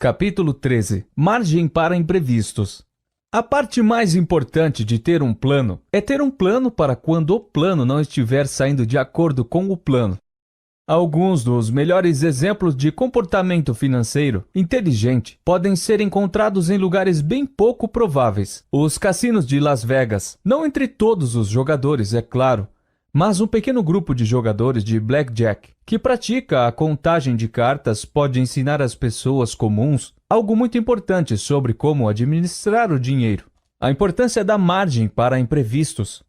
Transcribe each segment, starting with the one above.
Capítulo 13. Margem para imprevistos. A parte mais importante de ter um plano é ter um plano para quando o plano não estiver saindo de acordo com o plano. Alguns dos melhores exemplos de comportamento financeiro inteligente podem ser encontrados em lugares bem pouco prováveis. Os cassinos de Las Vegas, não entre todos os jogadores, é claro, mas um pequeno grupo de jogadores de blackjack que pratica a contagem de cartas pode ensinar às pessoas comuns algo muito importante sobre como administrar o dinheiro. A importância da margem para imprevistos.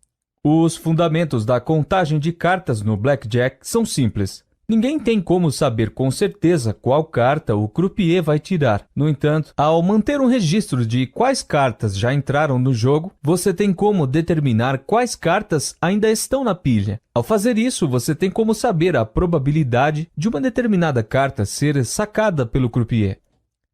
Os fundamentos da contagem de cartas no blackjack são simples. Ninguém tem como saber com certeza qual carta o croupier vai tirar. No entanto, ao manter um registro de quais cartas já entraram no jogo, você tem como determinar quais cartas ainda estão na pilha. Ao fazer isso, você tem como saber a probabilidade de uma determinada carta ser sacada pelo croupier.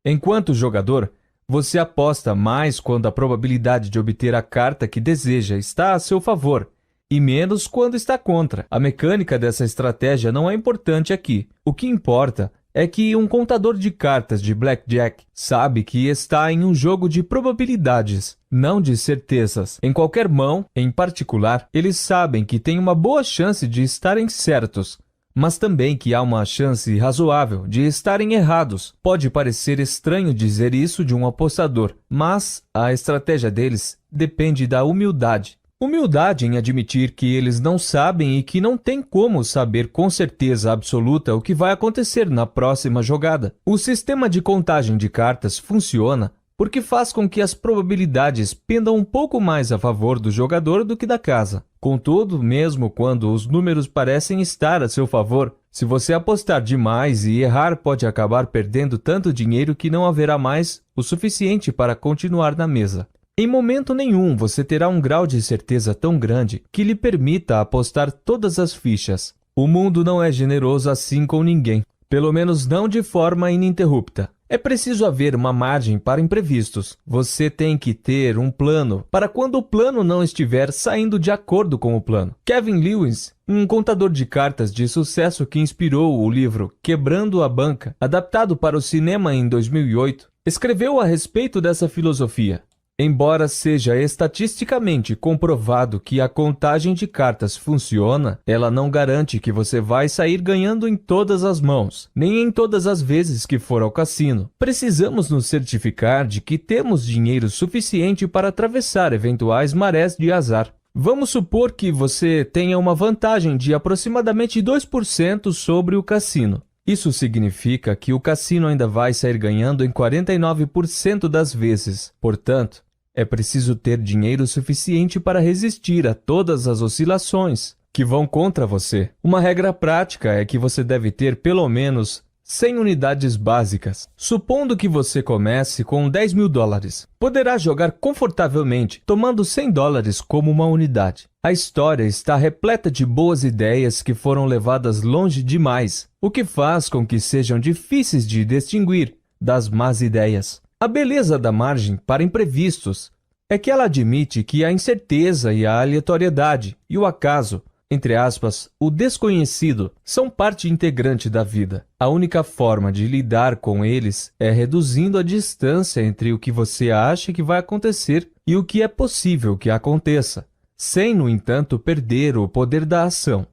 Enquanto jogador, você aposta mais quando a probabilidade de obter a carta que deseja está a seu favor, e menos quando está contra. A mecânica dessa estratégia não é importante aqui. O que importa é que um contador de cartas de blackjack sabe que está em um jogo de probabilidades, não de certezas. Em qualquer mão, em particular, eles sabem que tem uma boa chance de estarem certos, mas também que há uma chance razoável de estarem errados. Pode parecer estranho dizer isso de um apostador, mas a estratégia deles depende da humildade. Humildade em admitir que eles não sabem e que não tem como saber com certeza absoluta o que vai acontecer na próxima jogada. O sistema de contagem de cartas funciona porque faz com que as probabilidades pendam um pouco mais a favor do jogador do que da casa. Contudo, mesmo quando os números parecem estar a seu favor, se você apostar demais e errar, pode acabar perdendo tanto dinheiro que não haverá mais o suficiente para continuar na mesa. Em momento nenhum você terá um grau de certeza tão grande que lhe permita apostar todas as fichas. O mundo não é generoso assim com ninguém, pelo menos não de forma ininterrupta. É preciso haver uma margem para imprevistos. Você tem que ter um plano para quando o plano não estiver saindo de acordo com o plano. Kevin Lewis, um contador de cartas de sucesso que inspirou o livro Quebrando a Banca, adaptado para o cinema em 2008, escreveu a respeito dessa filosofia. Embora seja estatisticamente comprovado que a contagem de cartas funciona, ela não garante que você vai sair ganhando em todas as mãos, nem em todas as vezes que for ao cassino. Precisamos nos certificar de que temos dinheiro suficiente para atravessar eventuais marés de azar. Vamos supor que você tenha uma vantagem de aproximadamente 2% sobre o cassino. Isso significa que o cassino ainda vai sair ganhando em 49% das vezes. Portanto, é preciso ter dinheiro suficiente para resistir a todas as oscilações que vão contra você. Uma regra prática é que você deve ter pelo menos 100 unidades básicas. Supondo que você comece com $10.000, poderá jogar confortavelmente, tomando $100 como uma unidade. A história está repleta de boas ideias que foram levadas longe demais, o que faz com que sejam difíceis de distinguir das más ideias. A beleza da margem para imprevistos é que ela admite que a incerteza e a aleatoriedade e o acaso, entre aspas, o desconhecido, são parte integrante da vida. A única forma de lidar com eles é reduzindo a distância entre o que você acha que vai acontecer e o que é possível que aconteça, sem, no entanto, perder o poder da ação.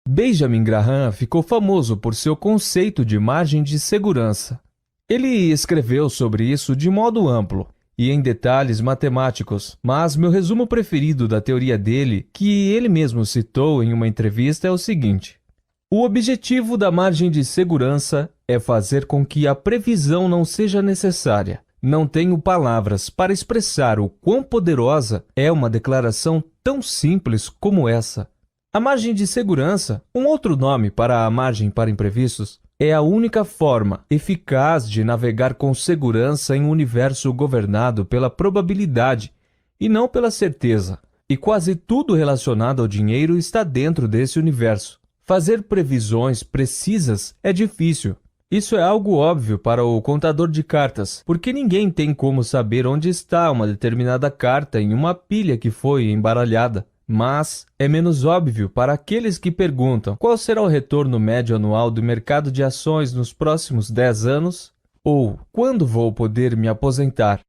Benjamin Graham ficou famoso por seu conceito de margem de segurança. Ele escreveu sobre isso de modo amplo e em detalhes matemáticos, mas meu resumo preferido da teoria dele, que ele mesmo citou em uma entrevista, é o seguinte: o objetivo da margem de segurança é fazer com que a previsão não seja necessária. Não tenho palavras para expressar o quão poderosa é uma declaração tão simples como essa. A margem de segurança, um outro nome para a margem para imprevistos, é a única forma eficaz de navegar com segurança em um universo governado pela probabilidade e não pela certeza. E quase tudo relacionado ao dinheiro está dentro desse universo. Fazer previsões precisas é difícil. Isso é algo óbvio para o contador de cartas, porque ninguém tem como saber onde está uma determinada carta em uma pilha que foi embaralhada. Mas é menos óbvio para aqueles que perguntam qual será o retorno médio anual do mercado de ações nos próximos 10 anos ou quando vou poder me aposentar.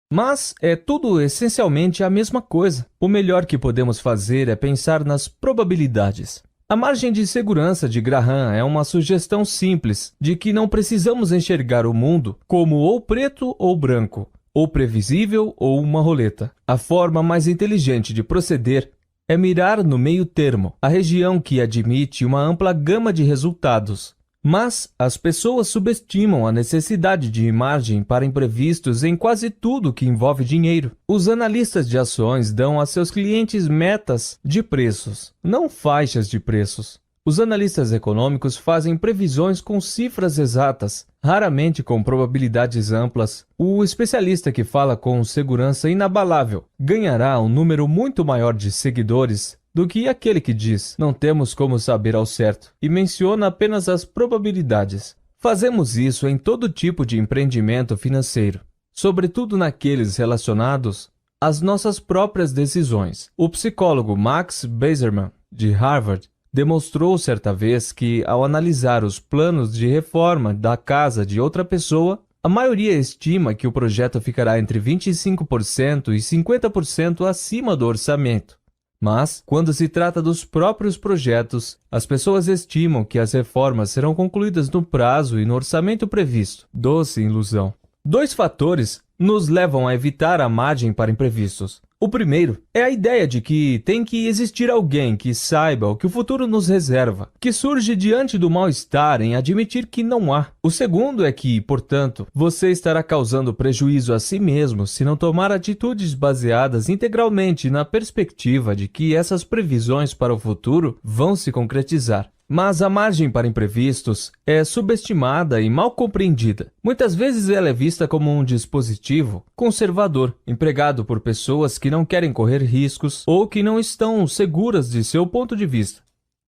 Mas é tudo essencialmente a mesma coisa. O melhor que podemos fazer é pensar nas probabilidades. A margem de segurança de Graham é uma sugestão simples de que não precisamos enxergar o mundo como ou preto ou branco, ou previsível ou uma roleta. A forma mais inteligente de proceder é mirar no meio termo, a região que admite uma ampla gama de resultados. Mas as pessoas subestimam a necessidade de margem para imprevistos em quase tudo que envolve dinheiro. Os analistas de ações dão a seus clientes metas de preços, não faixas de preços. Os analistas econômicos fazem previsões com cifras exatas, raramente com probabilidades amplas. O especialista que fala com segurança inabalável ganhará um número muito maior de seguidores do que aquele que diz, não temos como saber ao certo, e menciona apenas as probabilidades. Fazemos isso em todo tipo de empreendimento financeiro, sobretudo naqueles relacionados às nossas próprias decisões. O psicólogo Max Bazerman, de Harvard, demonstrou certa vez que, ao analisar os planos de reforma da casa de outra pessoa, a maioria estima que o projeto ficará entre 25% e 50% acima do orçamento. Mas, quando se trata dos próprios projetos, as pessoas estimam que as reformas serão concluídas no prazo e no orçamento previsto. Doce ilusão. Dois fatores nos levam a evitar a margem para imprevistos. O primeiro é a ideia de que tem que existir alguém que saiba o que o futuro nos reserva, que surge diante do mal-estar em admitir que não há. O segundo é que, portanto, você estará causando prejuízo a si mesmo se não tomar atitudes baseadas integralmente na perspectiva de que essas previsões para o futuro vão se concretizar. Mas a margem para imprevistos é subestimada e mal compreendida. Muitas vezes ela é vista como um dispositivo conservador, empregado por pessoas que não querem correr riscos ou que não estão seguras de seu ponto de vista.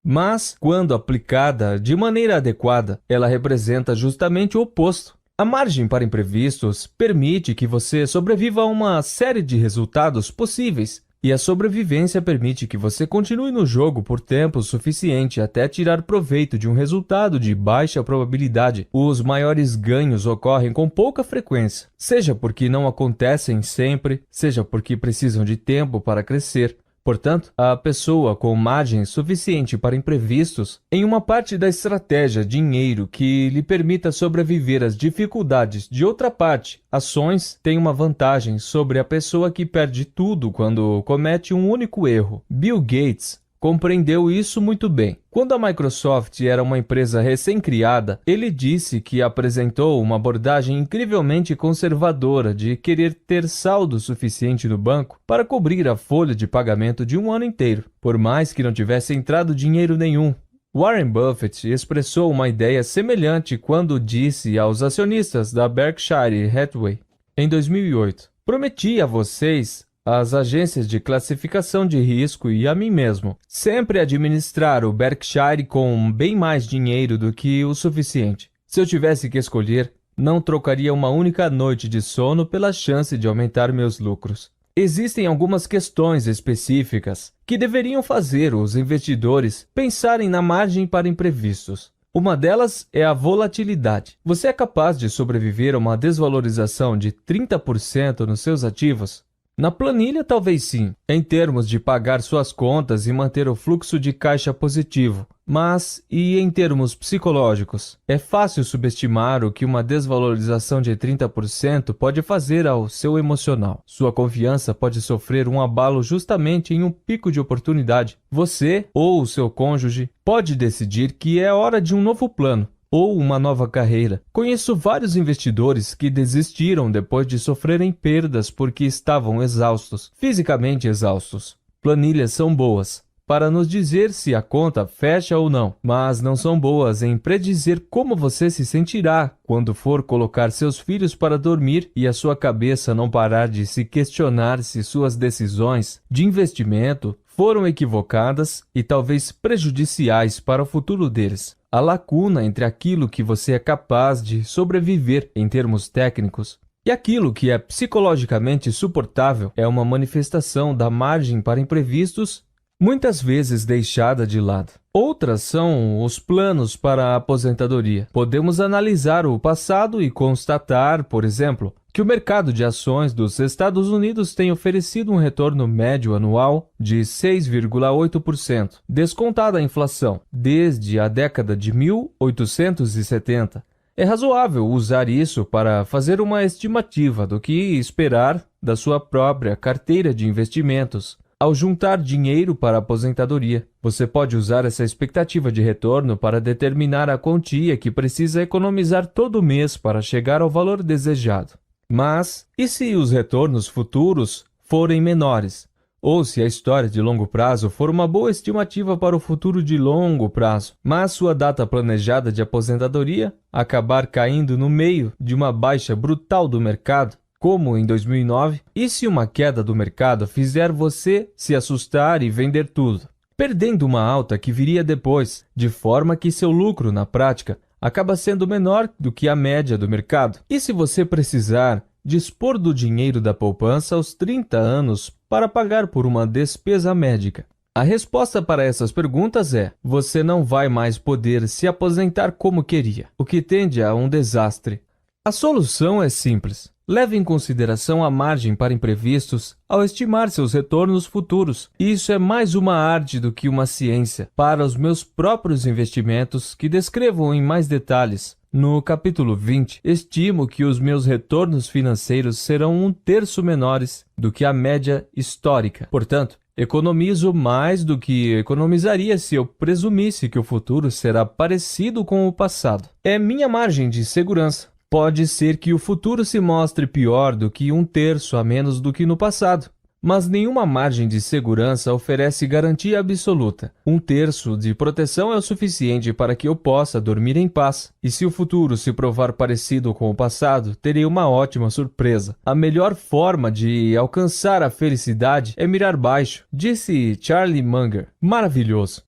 Mas, quando aplicada de maneira adequada, ela representa justamente o oposto. A margem para imprevistos permite que você sobreviva a uma série de resultados possíveis, e a sobrevivência permite que você continue no jogo por tempo suficiente até tirar proveito de um resultado de baixa probabilidade. Os maiores ganhos ocorrem com pouca frequência, seja porque não acontecem sempre, seja porque precisam de tempo para crescer. Portanto, a pessoa com margem suficiente para imprevistos, em uma parte da estratégia dinheiro que lhe permita sobreviver às dificuldades de outra parte, ações, tem uma vantagem sobre a pessoa que perde tudo quando comete um único erro. Bill Gates compreendeu isso muito bem. Quando a Microsoft era uma empresa recém-criada, ele disse que apresentou uma abordagem incrivelmente conservadora de querer ter saldo suficiente no banco para cobrir a folha de pagamento de um ano inteiro, por mais que não tivesse entrado dinheiro nenhum. Warren Buffett expressou uma ideia semelhante quando disse aos acionistas da Berkshire Hathaway, em 2008, "Prometi a vocês, às agências de classificação de risco e a mim mesmo, sempre administrar o Berkshire com bem mais dinheiro do que o suficiente. Se eu tivesse que escolher, não trocaria uma única noite de sono pela chance de aumentar meus lucros." Existem algumas questões específicas que deveriam fazer os investidores pensarem na margem para imprevistos. Uma delas é a volatilidade. Você é capaz de sobreviver a uma desvalorização de 30% nos seus ativos? Na planilha, talvez sim, em termos de pagar suas contas e manter o fluxo de caixa positivo. Mas, e em termos psicológicos? É fácil subestimar o que uma desvalorização de 30% pode fazer ao seu emocional. Sua confiança pode sofrer um abalo justamente em um pico de oportunidade. Você, ou o seu cônjuge, pode decidir que é hora de um novo plano ou uma nova carreira. Conheço vários investidores que desistiram depois de sofrerem perdas porque estavam exaustos, fisicamente exaustos. Planilhas são boas para nos dizer se a conta fecha ou não, mas não são boas em predizer como você se sentirá quando for colocar seus filhos para dormir e a sua cabeça não parar de se questionar se suas decisões de investimento foram equivocadas e talvez prejudiciais para o futuro deles. A lacuna entre aquilo que você é capaz de sobreviver em termos técnicos e aquilo que é psicologicamente suportável é uma manifestação da margem para imprevistos muitas vezes deixada de lado. Outras são os planos para a aposentadoria. Podemos analisar o passado e constatar, por exemplo, que o mercado de ações dos Estados Unidos tem oferecido um retorno médio anual de 6,8%, descontada a inflação, desde a década de 1870. É razoável usar isso para fazer uma estimativa do que esperar da sua própria carteira de investimentos. Ao juntar dinheiro para a aposentadoria, você pode usar essa expectativa de retorno para determinar a quantia que precisa economizar todo mês para chegar ao valor desejado. Mas, e se os retornos futuros forem menores? Ou se a história de longo prazo for uma boa estimativa para o futuro de longo prazo, mas sua data planejada de aposentadoria acabar caindo no meio de uma baixa brutal do mercado, como em 2009, e se uma queda do mercado fizer você se assustar e vender tudo, perdendo uma alta que viria depois, de forma que seu lucro, na prática, acaba sendo menor do que a média do mercado? E se você precisar dispor do dinheiro da poupança aos 30 anos para pagar por uma despesa médica? A resposta para essas perguntas é: você não vai mais poder se aposentar como queria, o que tende a um desastre. A solução é simples. Leve em consideração a margem para imprevistos ao estimar seus retornos futuros. Isso é mais uma arte do que uma ciência. Para os meus próprios investimentos, que descrevo em mais detalhes no capítulo 20, estimo que os meus retornos financeiros serão 1/3 menores do que a média histórica. Portanto, economizo mais do que economizaria se eu presumisse que o futuro será parecido com o passado. É minha margem de segurança. Pode ser que o futuro se mostre pior do que 1/3 a menos do que no passado, mas nenhuma margem de segurança oferece garantia absoluta. 1/3 de proteção é o suficiente para que eu possa dormir em paz. E se o futuro se provar parecido com o passado, terei uma ótima surpresa. A melhor forma de alcançar a felicidade é mirar baixo, disse Charlie Munger. Maravilhoso!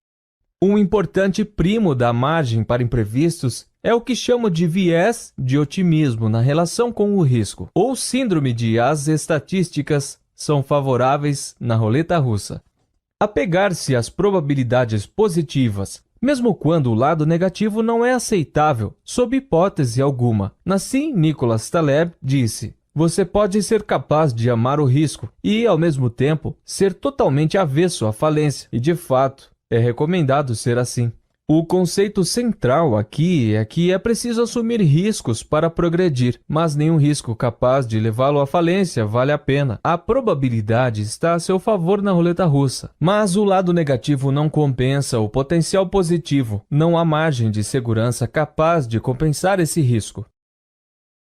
Um importante primo da margem para imprevistos é o que chamo de viés de otimismo na relação com o risco, ou síndrome de as estatísticas são favoráveis na roleta russa. Apegar-se às probabilidades positivas, mesmo quando o lado negativo não é aceitável, sob hipótese alguma. Nassim Nicholas Taleb disse: você pode ser capaz de amar o risco e, ao mesmo tempo, ser totalmente avesso à falência, e de fato, é recomendado ser assim. O conceito central aqui é que é preciso assumir riscos para progredir, mas nenhum risco capaz de levá-lo à falência vale a pena. A probabilidade está a seu favor na roleta russa, mas o lado negativo não compensa o potencial positivo. Não há margem de segurança capaz de compensar esse risco.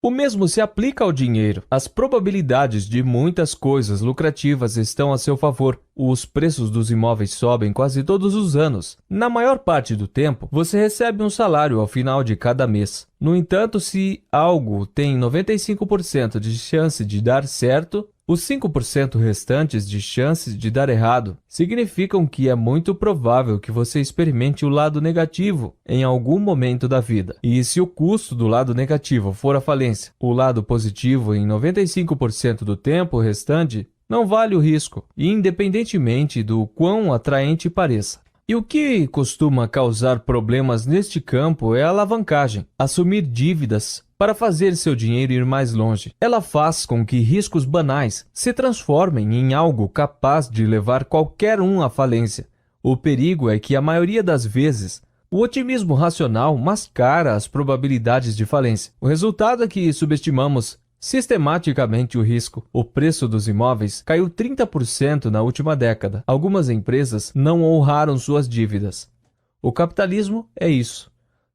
O mesmo se aplica ao dinheiro. As probabilidades de muitas coisas lucrativas estão a seu favor. Os preços dos imóveis sobem quase todos os anos. Na maior parte do tempo, você recebe um salário ao final de cada mês. No entanto, se algo tem 95% de chance de dar certo, os 5% restantes de chances de dar errado significam que é muito provável que você experimente o lado negativo em algum momento da vida. E se o custo do lado negativo for a falência, o lado positivo em 95% do tempo restante não vale o risco, independentemente do quão atraente pareça. E o que costuma causar problemas neste campo é a alavancagem, assumir dívidas para fazer seu dinheiro ir mais longe. Ela faz com que riscos banais se transformem em algo capaz de levar qualquer um à falência. O perigo é que, a maioria das vezes, o otimismo racional mascara as probabilidades de falência. O resultado é que subestimamos sistematicamente o risco. O preço dos imóveis caiu 30% na última década. Algumas empresas não honraram suas dívidas. O capitalismo é isso.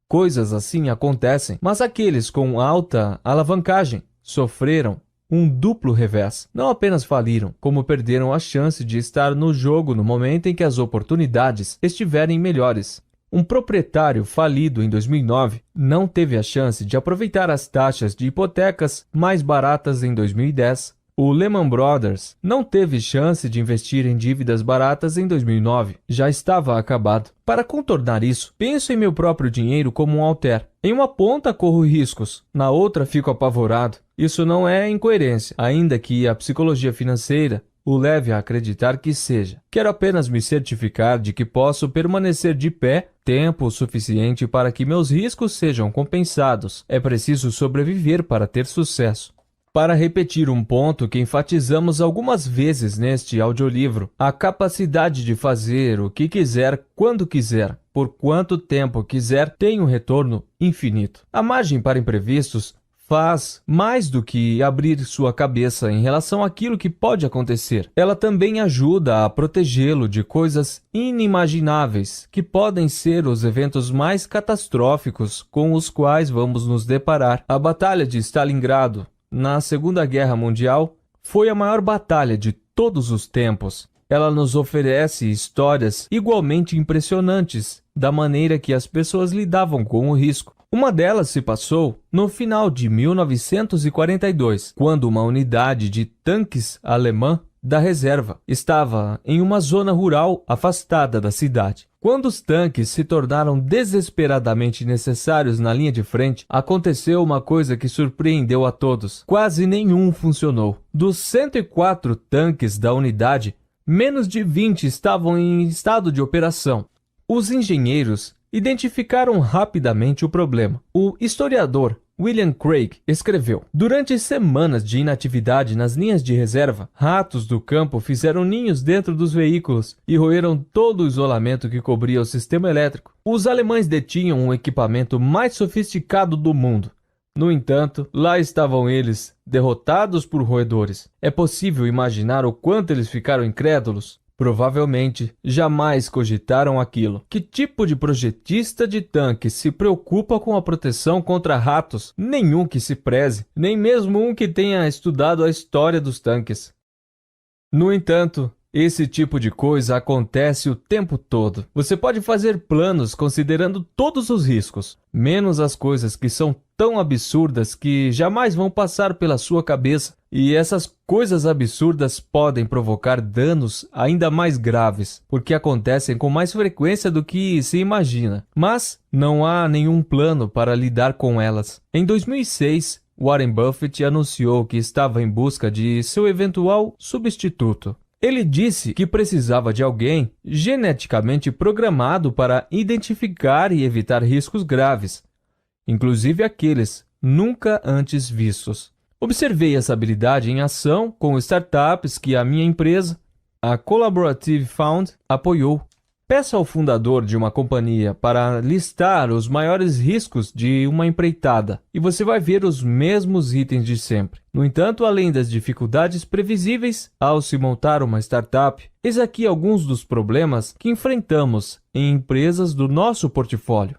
Coisas assim acontecem, mas aqueles com alta alavancagem sofreram um duplo revés. Não apenas faliram, como perderam a chance de estar no jogo no momento em que as oportunidades estiverem melhores. Um proprietário falido em 2009 não teve a chance de aproveitar as taxas de hipotecas mais baratas em 2010. O Lehman Brothers não teve chance de investir em dívidas baratas em 2009. Já estava acabado. Para contornar isso, penso em meu próprio dinheiro como um alter. Em uma ponta corro riscos, na outra fico apavorado. Isso não é incoerência, ainda que a psicologia financeira o leve a acreditar que seja. Quero apenas me certificar de que posso permanecer de pé tempo suficiente para que meus riscos sejam compensados. É preciso sobreviver para ter sucesso. Para repetir um ponto que enfatizamos algumas vezes neste audiolivro, a capacidade de fazer o que quiser, quando quiser, por quanto tempo quiser, tem um retorno infinito. A margem para imprevistos faz mais do que abrir sua cabeça em relação àquilo que pode acontecer. Ela também ajuda a protegê-lo de coisas inimagináveis, que podem ser os eventos mais catastróficos com os quais vamos nos deparar. A Batalha de Stalingrado, na Segunda Guerra Mundial, foi a maior batalha de todos os tempos. Ela nos oferece histórias igualmente impressionantes da maneira que as pessoas lidavam com o risco. Uma delas se passou no final de 1942, quando uma unidade de tanques alemã da reserva estava em uma zona rural afastada da cidade. Quando os tanques se tornaram desesperadamente necessários na linha de frente, aconteceu uma coisa que surpreendeu a todos. Quase nenhum funcionou. Dos 104 tanques da unidade, menos de 20 estavam em estado de operação. Os engenheiros identificaram rapidamente o problema. O historiador William Craig escreveu: durante semanas de inatividade nas linhas de reserva, ratos do campo fizeram ninhos dentro dos veículos e roeram todo o isolamento que cobria o sistema elétrico. Os alemães detinham o equipamento mais sofisticado do mundo. No entanto, lá estavam eles, derrotados por roedores. É possível imaginar o quanto eles ficaram incrédulos? Provavelmente jamais cogitaram aquilo. Que tipo de projetista de tanque se preocupa com a proteção contra ratos? Nenhum que se preze, nem mesmo um que tenha estudado a história dos tanques. No entanto, esse tipo de coisa acontece o tempo todo. Você pode fazer planos considerando todos os riscos, menos as coisas que são tão absurdas que jamais vão passar pela sua cabeça. E essas coisas absurdas podem provocar danos ainda mais graves, porque acontecem com mais frequência do que se imagina. Mas não há nenhum plano para lidar com elas. Em 2006, Warren Buffett anunciou que estava em busca de seu eventual substituto. Ele disse que precisava de alguém geneticamente programado para identificar e evitar riscos graves, inclusive aqueles nunca antes vistos. Observei essa habilidade em ação com startups que a minha empresa, a Collaborative Fund, apoiou. Peça ao fundador de uma companhia para listar os maiores riscos de uma empreitada e você vai ver os mesmos itens de sempre. No entanto, além das dificuldades previsíveis ao se montar uma startup, eis aqui alguns dos problemas que enfrentamos em empresas do nosso portfólio.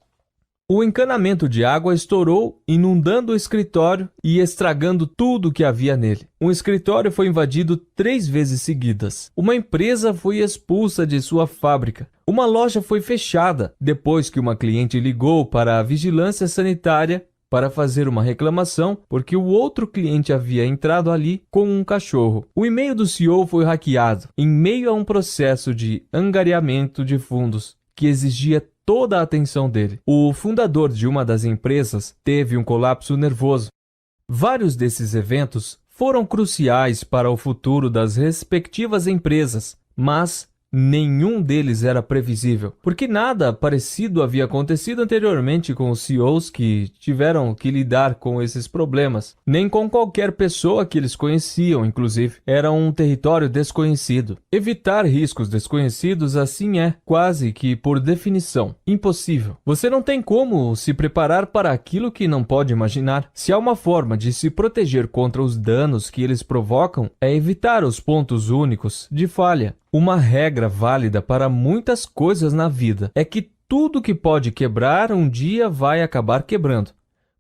O encanamento de água estourou, inundando o escritório e estragando tudo o que havia nele. Um escritório foi invadido 3 vezes seguidas. Uma empresa foi expulsa de sua fábrica. Uma loja foi fechada depois que uma cliente ligou para a vigilância sanitária para fazer uma reclamação porque o outro cliente havia entrado ali com um cachorro. O e-mail do CEO foi hackeado em meio a um processo de angariamento de fundos que exigia toda a atenção dele. O fundador de uma das empresas teve um colapso nervoso. Vários desses eventos foram cruciais para o futuro das respectivas empresas, mas nenhum deles era previsível, porque nada parecido havia acontecido anteriormente com os CEOs que tiveram que lidar com esses problemas, nem com qualquer pessoa que eles conheciam, inclusive. Era um território desconhecido. Evitar riscos desconhecidos assim é, quase que por definição, impossível. Você não tem como se preparar para aquilo que não pode imaginar. Se há uma forma de se proteger contra os danos que eles provocam, é evitar os pontos únicos de falha. Uma regra válida para muitas coisas na vida é que tudo que pode quebrar um dia vai acabar quebrando.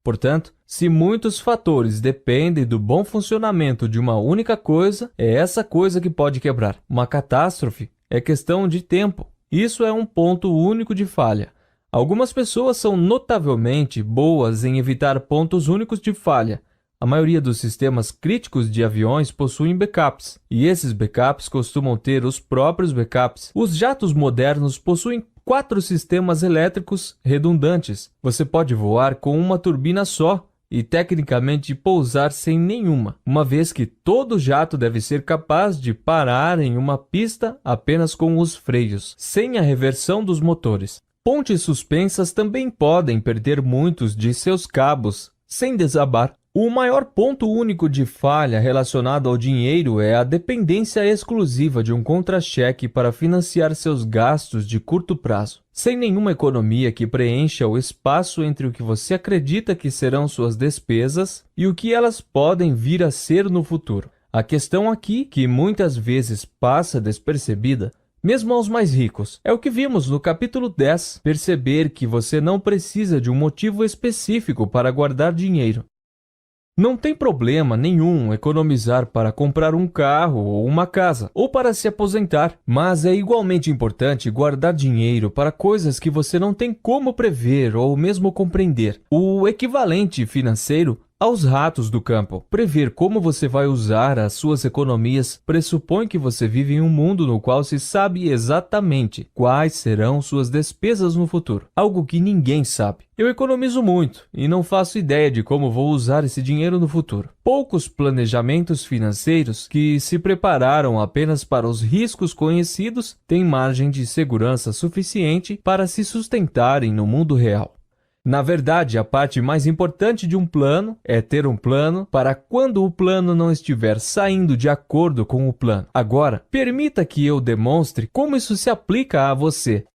Portanto, se muitos fatores dependem do bom funcionamento de uma única coisa, é essa coisa que pode quebrar. Uma catástrofe é questão de tempo. Isso é um ponto único de falha. Algumas pessoas são notavelmente boas em evitar pontos únicos de falha. A maioria dos sistemas críticos de aviões possuem backups, e esses backups costumam ter os próprios backups. Os jatos modernos possuem 4 sistemas elétricos redundantes. Você pode voar com uma turbina só e tecnicamente pousar sem nenhuma, uma vez que todo jato deve ser capaz de parar em uma pista apenas com os freios, sem a reversão dos motores. Pontes suspensas também podem perder muitos de seus cabos sem desabar. O maior ponto único de falha relacionado ao dinheiro é a dependência exclusiva de um contra-cheque para financiar seus gastos de curto prazo, sem nenhuma economia que preencha o espaço entre o que você acredita que serão suas despesas e o que elas podem vir a ser no futuro. A questão aqui, que muitas vezes passa despercebida, mesmo aos mais ricos, é o que vimos no capítulo 10, perceber que você não precisa de um motivo específico para guardar dinheiro. Não tem problema nenhum economizar para comprar um carro ou uma casa, ou para se aposentar, mas é igualmente importante guardar dinheiro para coisas que você não tem como prever ou mesmo compreender. O equivalente financeiro aos ratos do campo. Prever como você vai usar as suas economias pressupõe que você vive em um mundo no qual se sabe exatamente quais serão suas despesas no futuro, algo que ninguém sabe. Eu economizo muito e não faço ideia de como vou usar esse dinheiro no futuro. Poucos planejamentos financeiros que se prepararam apenas para os riscos conhecidos têm margem de segurança suficiente para se sustentarem no mundo real. Na verdade, a parte mais importante de um plano é ter um plano para quando o plano não estiver saindo de acordo com o plano. Agora, permita que eu demonstre como isso se aplica a você.